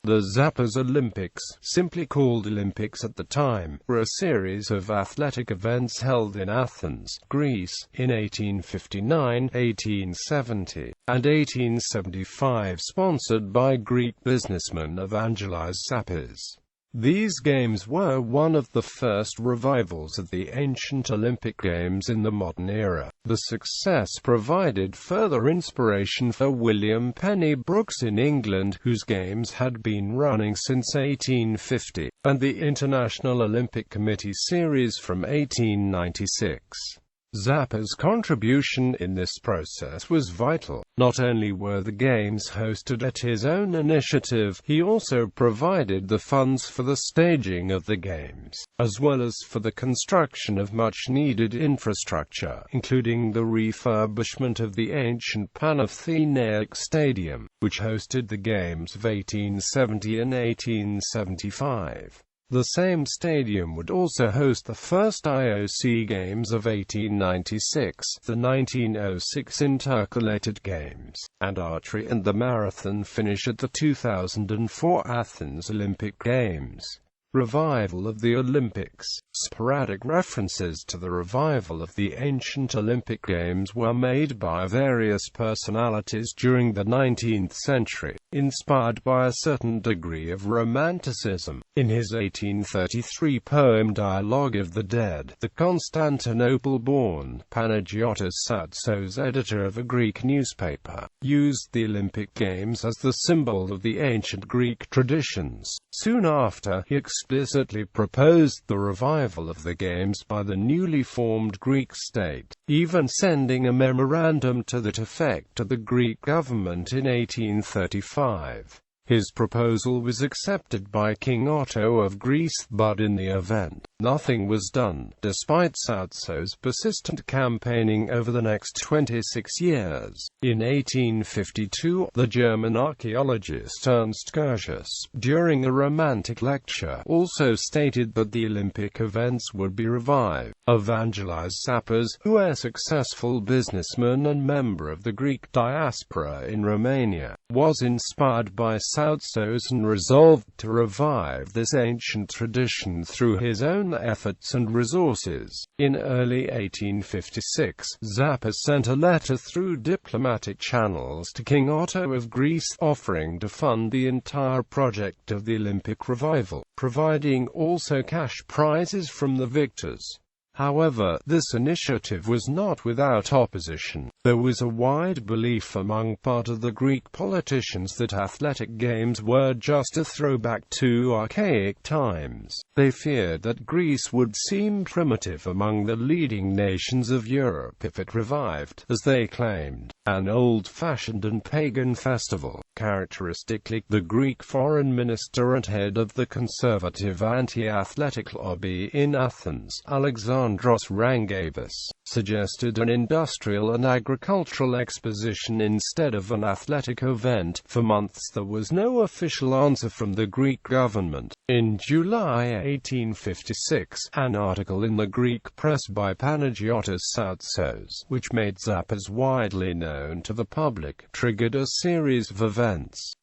The Zappas Olympics, simply called Olympics at the time, were a series of athletic events held in Athens, Greece, in 1859, 1870, and 1875, sponsored by Greek businessman Evangelos Zappas. These games were one of the first revivals of the ancient Olympic Games in the modern era. The success provided further inspiration for William Penny Brooks in England, whose games had been running since 1850, and the International Olympic Committee series from 1896. Zappa's contribution in this process was vital. Not only were the games hosted at his own initiative, he also provided the funds for the staging of the games, as well as for the construction of much-needed infrastructure, including the refurbishment of the ancient Panathenaic Stadium, which hosted the games of 1870 and 1875. The same stadium would also host the first IOC Games of 1896, the 1906 Intercalated Games, and archery and the marathon finish at the 2004 Athens Olympic Games. Revival of the Olympics. Sporadic references to the revival of the ancient Olympic Games were made by various personalities during the 19th century, inspired by a certain degree of romanticism. In his 1833 poem Dialogue of the Dead, the Constantinople-born Panagiotis Satsos, editor of a Greek newspaper, used the Olympic Games as the symbol of the ancient Greek traditions. Soon after, he explicitly proposed the revival of the Games by the newly formed Greek state, even sending a memorandum to that effect to the Greek government in 1835. His proposal was accepted by King Otto of Greece, but in the event, nothing was done, despite Satsos' persistent campaigning over the next 26 years. In 1852, the German archaeologist Ernst Curtius, during a romantic lecture, also stated that the Olympic events would be revived. Evangelos Zappas, who was a successful businessman and member of the Greek diaspora in Romania, was inspired by Satsos and resolved to revive this ancient tradition through his own efforts and resources. In early 1856, Zappas sent a letter through diplomatic channels to King Otto of Greece, offering to fund the entire project of the Olympic revival, providing also cash prizes from the victors. However, this initiative was not without opposition. There was a wide belief among part of the Greek politicians that athletic games were just a throwback to archaic times. They feared that Greece would seem primitive among the leading nations of Europe if it revived, as they claimed, an old-fashioned and pagan festival. Characteristically, the Greek foreign minister and head of the conservative anti-athletic lobby in Athens, Alexandros Rangavis, suggested an industrial and agricultural exposition instead of an athletic event. For months there was no official answer from the Greek government. In July 1856, an article in the Greek press by Panagiotis Satsos, which made Zappas widely known to the public, triggered a series of events.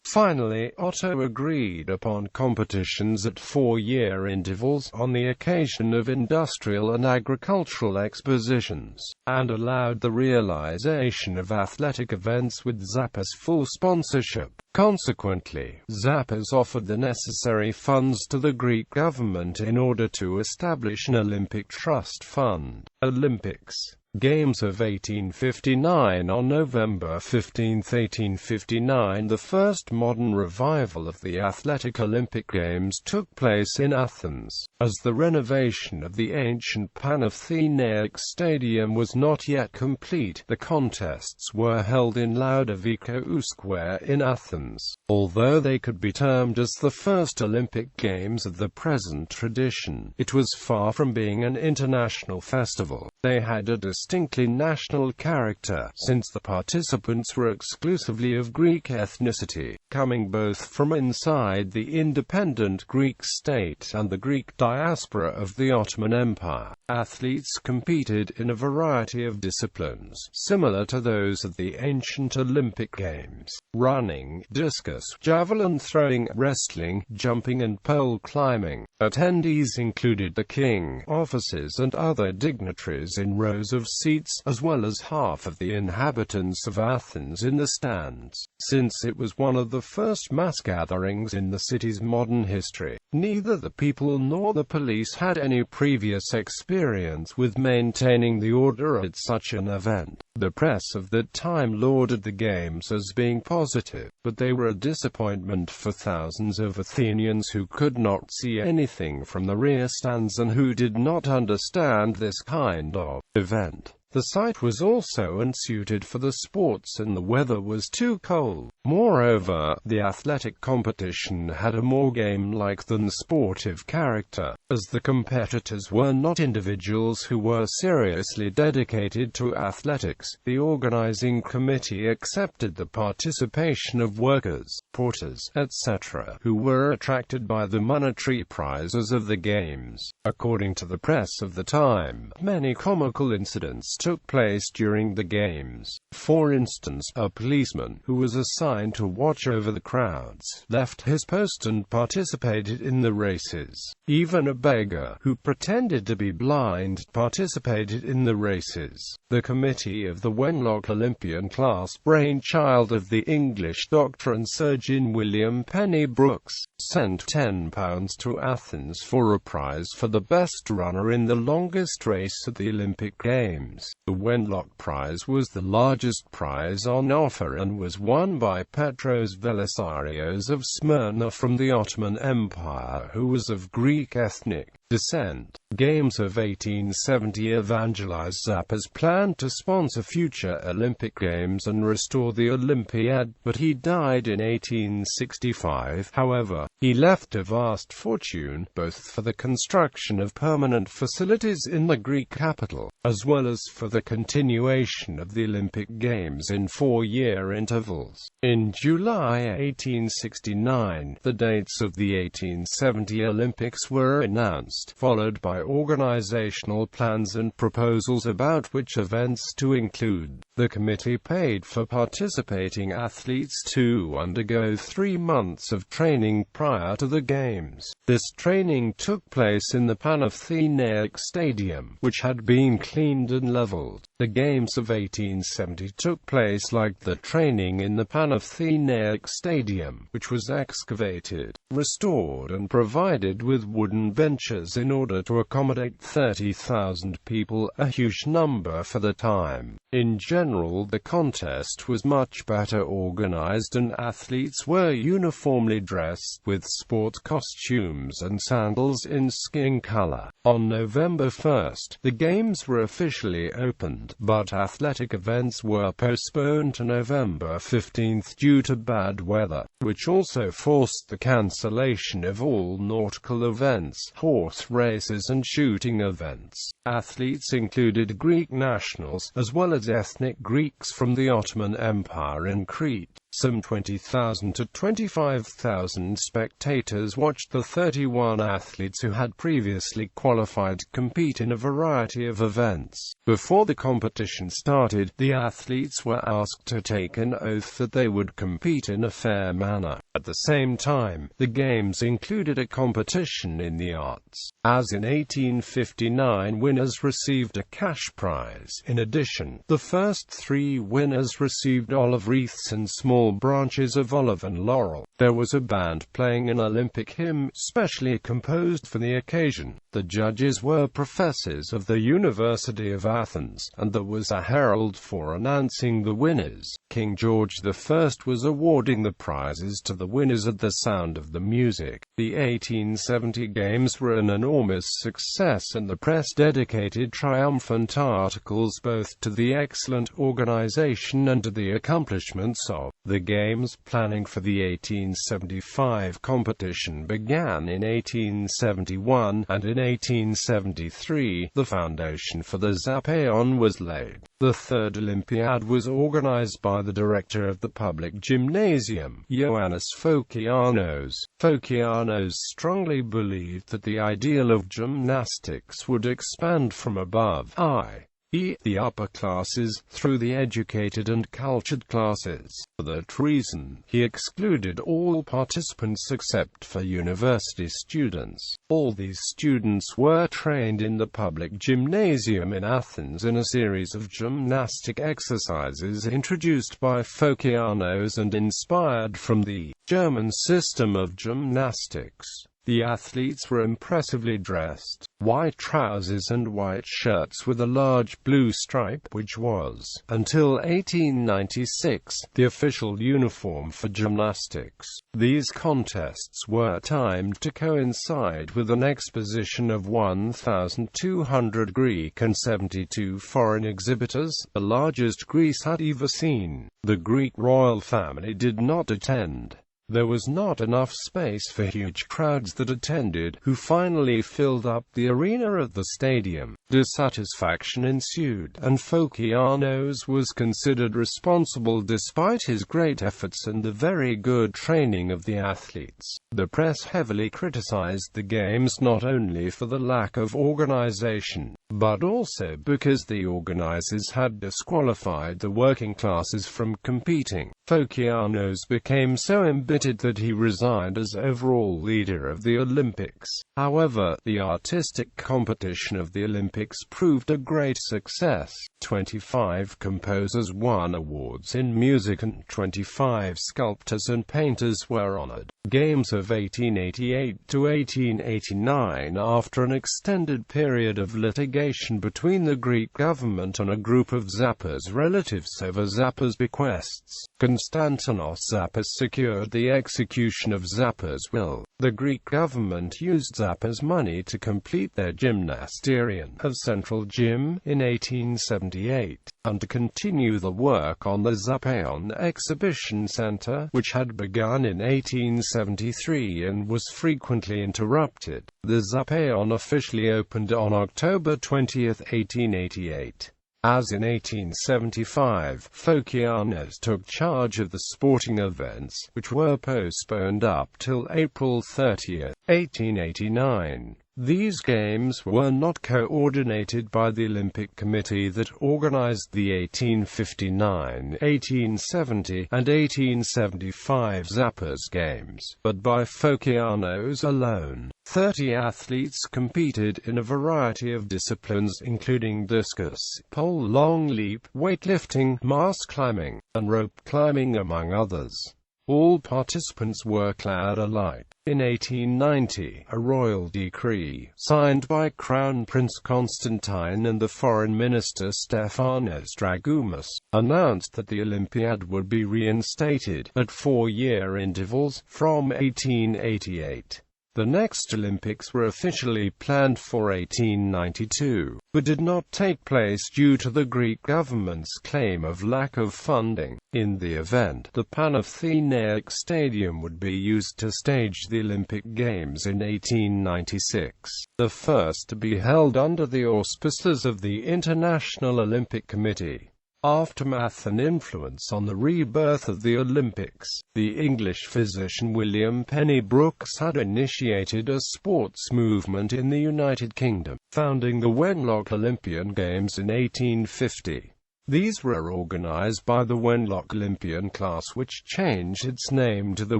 Finally, Otto agreed upon competitions at 4-year intervals on the occasion of industrial and agricultural expositions, and allowed the realization of athletic events with Zappas' full sponsorship. Consequently, Zappas offered the necessary funds to the Greek government in order to establish an Olympic Trust Fund. Olympics Games of 1859. On November 15, 1859, the first modern revival of the Athletic Olympic Games took place in Athens. As the renovation of the ancient Panathenaic Stadium was not yet complete, the contests were held in Loudoviko Square in Athens. Although they could be termed as the first Olympic Games of the present tradition, it was far from being an international festival. They had a distinctly national character, since the participants were exclusively of Greek ethnicity, coming both from inside the independent Greek state and the Greek diaspora of the Ottoman Empire. Athletes competed in a variety of disciplines, similar to those of the ancient Olympic Games: running, discus, javelin throwing, wrestling, jumping and pole climbing. Attendees included the king, officers and other dignitaries in rows of seats, as well as half of the inhabitants of Athens in the stands. Since it was one of the first mass gatherings in the city's modern history, neither the people nor the police had any previous experience with maintaining the order at such an event. The press of that time lauded the games as being positive, but they were a disappointment for thousands of Athenians who could not see anything from the rear stands and who did not understand this kind of event. The site was also unsuited for the sports and the weather was too cold. Moreover, the athletic competition had a more game-like than sportive character, as the competitors were not individuals who were seriously dedicated to athletics. The organizing committee accepted the participation of workers, porters, etc., who were attracted by the monetary prizes of the games. According to the press of the time, many comical incidents took place during the games. For instance, a policeman, who was assigned to watch over the crowds, left his post and participated in the races. Even a beggar, who pretended to be blind, participated in the races. The committee of the Wenlock Olympian class, brainchild of the English doctor and surgeon William Penny Brooks, sent £10 to Athens for a prize for the best runner in the longest race at the Olympic Games. The Wenlock Prize was the largest prize on offer and was won by Petros Velisarios of Smyrna from the Ottoman Empire, who was of Greek ethnic descent. Games of 1870 evangelized Zappas' plan to sponsor future Olympic Games and restore the Olympiad, but he died in 1865. However, he left a vast fortune, both for the construction of permanent facilities in the Greek capital, as well as for the continuation of the Olympic Games in 4-year intervals. In July 1869, the dates of the 1870 Olympics were announced, followed by organizational plans and proposals about which events to include. The committee paid for participating athletes to undergo 3 months of training prior to the Games. This training took place in the Panathenaic Stadium, which had been cleaned and leveled. The Games of 1870 took place like the training in the Panathenaic Stadium, which was excavated, restored and provided with wooden benches in order to accommodate 30,000 people, a huge number for the time. In general, the contest was much better organized and athletes were uniformly dressed with sport costumes and sandals in skiing color. On November 1st, the Games were officially opened, but athletic events were postponed to November 15th due to bad weather, which also forced the cancellation of all nautical events, horse races and shooting events. Athletes included Greek nationals, as well as ethnic Greeks from the Ottoman Empire and Crete. Some 20,000 to 25,000 spectators watched the 31 athletes who had previously qualified to compete in a variety of events. Before the competition started, the athletes were asked to take an oath that they would compete in a fair manner. At the same time, the Games included a competition in the arts. As in 1859, winners received a cash prize. In addition, the first 3 winners received olive wreaths and small branches of olive and laurel. There was a band playing an Olympic hymn, specially composed for the occasion. The judges were professors of the University of Athens, and there was a herald for announcing the winners. King George I was awarding the prizes to the winners at the sound of the music. The 1870 Games were an enormous success, and the press dedicated triumphant articles both to the excellent organization and to the accomplishments of the Games. Planning for the 1875 competition began in 1871, and in 1873, the foundation for the Zappas was laid. The third Olympiad was organized by the director of the public gymnasium, Ioannis Fokianos. Fokianos strongly believed that the ideal of gymnastics would expand from above, i.e., the upper classes, through the educated and cultured classes. For that reason, he excluded all participants except for university students. All these students were trained in the public gymnasium in Athens in a series of gymnastic exercises introduced by Fokianos and inspired from the German system of gymnastics. The athletes were impressively dressed. White trousers and white shirts with a large blue stripe, which was, until 1896, the official uniform for gymnastics. These contests were timed to coincide with an exposition of 1,200 Greek and 72 foreign exhibitors, the largest Greece had ever seen. The Greek royal family did not attend. There was not enough space for huge crowds that attended, who finally filled up the arena of the stadium. Dissatisfaction ensued, and Fokianos was considered responsible despite his great efforts and the very good training of the athletes. The press heavily criticized the Games not only for the lack of organization, but also because the organizers had disqualified the working classes from competing. Fokianos became so embittered that he resigned as overall leader of the Olympics. However, the artistic competition of the Olympics proved a great success. 25 composers won awards in music and 25 sculptors and painters were honored. Games of 1888 to 1889. After an extended period of litigation between the Greek government and a group of Zappas relatives over Zappas' bequests, Konstantinos Zappas secured the execution of Zappas' will. The Greek government used Zappas' money to complete their gymnasterium of Central Gym in 1878, and to continue the work on the Zappas Exhibition Center, which had begun in 1873 and was frequently interrupted. The Zappas officially opened on October 20, 1888. As in 1875, Fokianos took charge of the sporting events, which were postponed up till April 30, 1889. These games were not coordinated by the Olympic Committee that organized the 1859, 1870, and 1875 Zappas Games, but by Fokianos alone. 30 athletes competed in a variety of disciplines including discus, pole long leap, weightlifting, mast climbing, and rope climbing among others. All participants were clad alike. In 1890, a royal decree, signed by Crown Prince Constantine and the Foreign Minister Stefanos Dragoumas, announced that the Olympiad would be reinstated, at 4-year intervals, from 1888. The next Olympics were officially planned for 1892, but did not take place due to the Greek government's claim of lack of funding. In the event, the Panathenaic Stadium would be used to stage the Olympic Games in 1896, the first to be held under the auspices of the International Olympic Committee. Aftermath and influence on the rebirth of the Olympics. The English physician William Penny Brooks had initiated a sports movement in the United Kingdom, founding the Wenlock Olympian Games in 1850. These were organized by the Wenlock Olympian class, which changed its name to the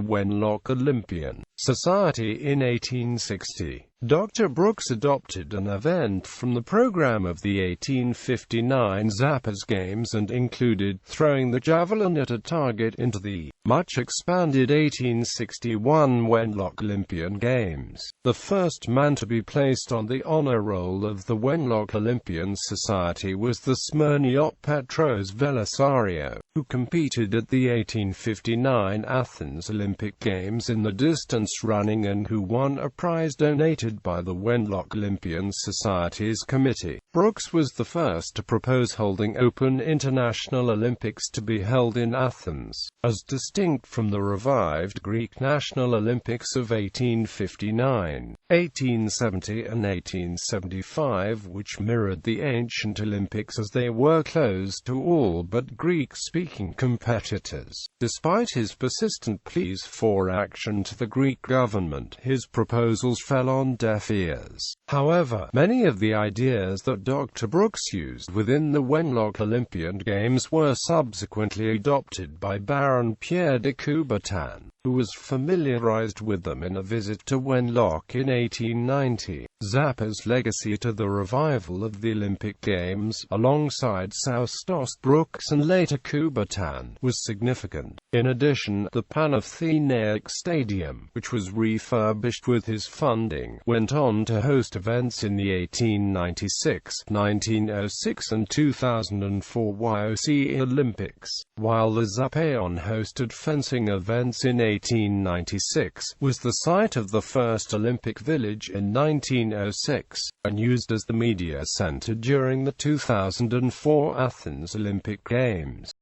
Wenlock Olympian Society in 1860. Dr. Brooks adopted an event from the program of the 1859 Zappas Games and included throwing the javelin at a target into the Much expanded 1861 Wenlock Olympian Games. The first man to be placed on the honor roll of the Wenlock Olympian Society was the Smyrniot Petros Velisario, who competed at the 1859 Athens Olympic Games in the distance running and who won a prize donated by the Wenlock Olympian Society's committee. Brooks was the first to propose holding open international Olympics to be held in Athens, as distinct from the revived Greek National Olympics of 1859, 1870 and 1875, which mirrored the ancient Olympics as they were closed to all but Greek-speaking competitors. Despite his persistent pleas for action to the Greek government, his proposals fell on deaf ears. However, many of the ideas that Dr. Brooks used within the Wenlock Olympian Games were subsequently adopted by Baron Pierre de Coubertin, who was familiarized with them in a visit to Wenlock in 1890. Zappa's legacy to the revival of the Olympic Games, alongside Ağustos, Brooks and later Coubertin, was significant. In addition, the Panathinaik Stadium, which was refurbished with his funding, went on to host events in the 1896, 1906 and 2004 YOC Olympics, while the Zappaon hosted fencing events in 1896, was the site of the first Olympic Village in 1906, and used as the media center during the 2004 Athens Olympic Games.